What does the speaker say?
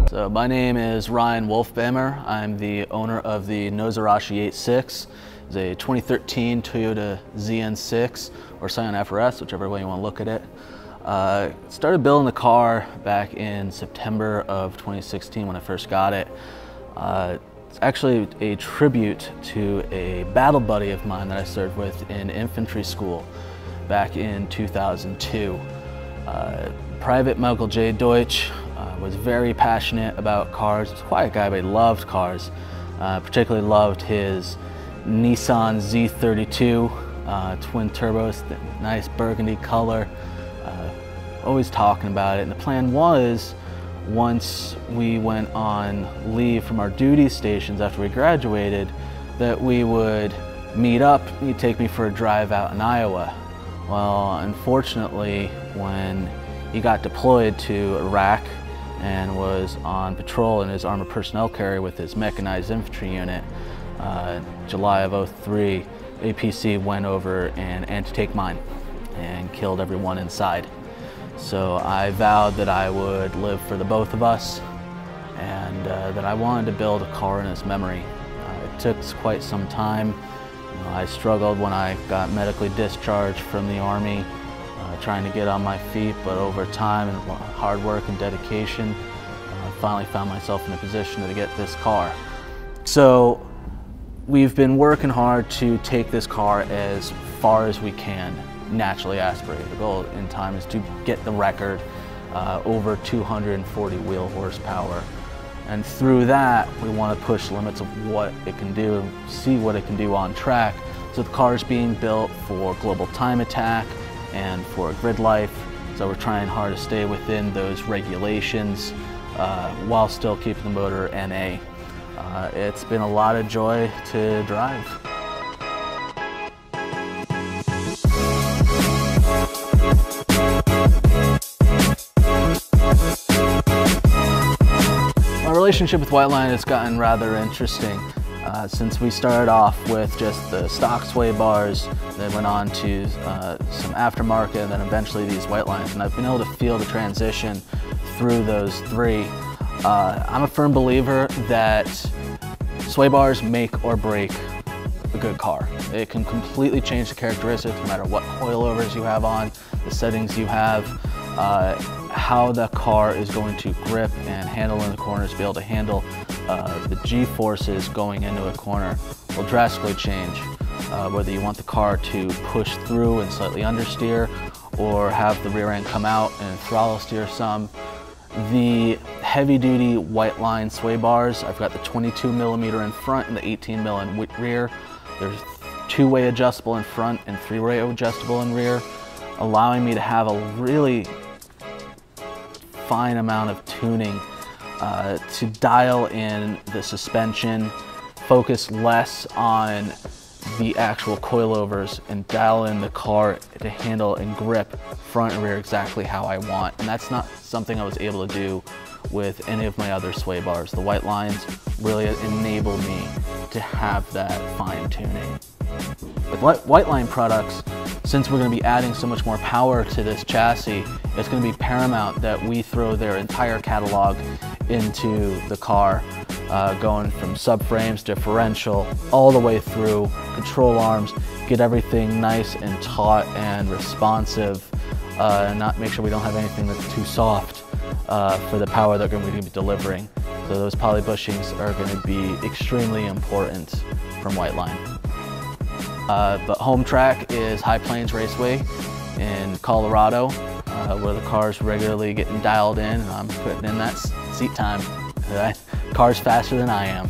So my name is Ryan Wolfbammer. I'm the owner of the Nozarashi 86. It's a 2013 Toyota ZN6 or Scion FRS, whichever way you want to look at it. Started building the car back in September of 2016 when I first got it. It's actually a tribute to a battle buddy of mine that I served with in infantry school back in 2002. Private Michael J. Deutsch was very passionate about cars. He was a quiet guy, but he loved cars. Particularly loved his Nissan Z32, twin turbos, nice burgundy color. Always talking about it. And the plan was, once we went on leave from our duty stations after we graduated, that we would meet up. He'd take me for a drive out in Iowa. Well, unfortunately, when he got deployed to Iraq and was on patrol in his armored personnel carrier with his mechanized infantry unit, July of '03, APC went over and anti-tank mine and killed everyone inside. So I vowed that I would live for the both of us and that I wanted to build a car in his memory. It took quite some time. I struggled when I got medically discharged from the Army, trying to get on my feet, but over time and hard work and dedication, I finally found myself in a position to get this car. So we've been working hard to take this car as far as we can, naturally aspirated. The goal in time is to get the record over 240 wheel horsepower. And through that, we want to push the limits of what it can do and see what it can do on track. So the car is being built for global time attack and for grid life. So we're trying hard to stay within those regulations while still keeping the motor NA. It's been a lot of joy to drive. My relationship with Whiteline has gotten rather interesting since we started off with just the stock sway bars, then went on to some aftermarket, and then eventually these Whitelines, and I've been able to feel the transition through those three. I'm a firm believer that sway bars make or break a good car. It can completely change the characteristics no matter what coilovers you have on, the settings you have, how the car is going to grip and handle in the corners, be able to handle the G-forces going into a corner will drastically change. Whether you want the car to push through and slightly understeer or have the rear end come out and throttle steer some. The heavy-duty Whiteline sway bars, I've got the 22mm in front and the 18mm in rear. There's two-way adjustable in front and three-way adjustable in rear, allowing me to have a really fine amount of tuning to dial in the suspension, focus less on the actual coilovers, and dial in the car to handle and grip front and rear exactly how I want. And that's not something I was able to do with any of my other sway bars. The Whitelines really enable me to have that fine tuning. With Whiteline products, since we're going to be adding so much more power to this chassis, it's going to be paramount that we throw their entire catalog into the car, going from subframes, differential, all the way through control arms, get everything nice and taut and responsive, and not make sure we don't have anything that's too soft for the power that we're going to be delivering. So those poly bushings are going to be extremely important from Whiteline. But home track is High Plains Raceway in Colorado, where the car's regularly getting dialed in, and I'm putting in that seat time. Car's faster than I am.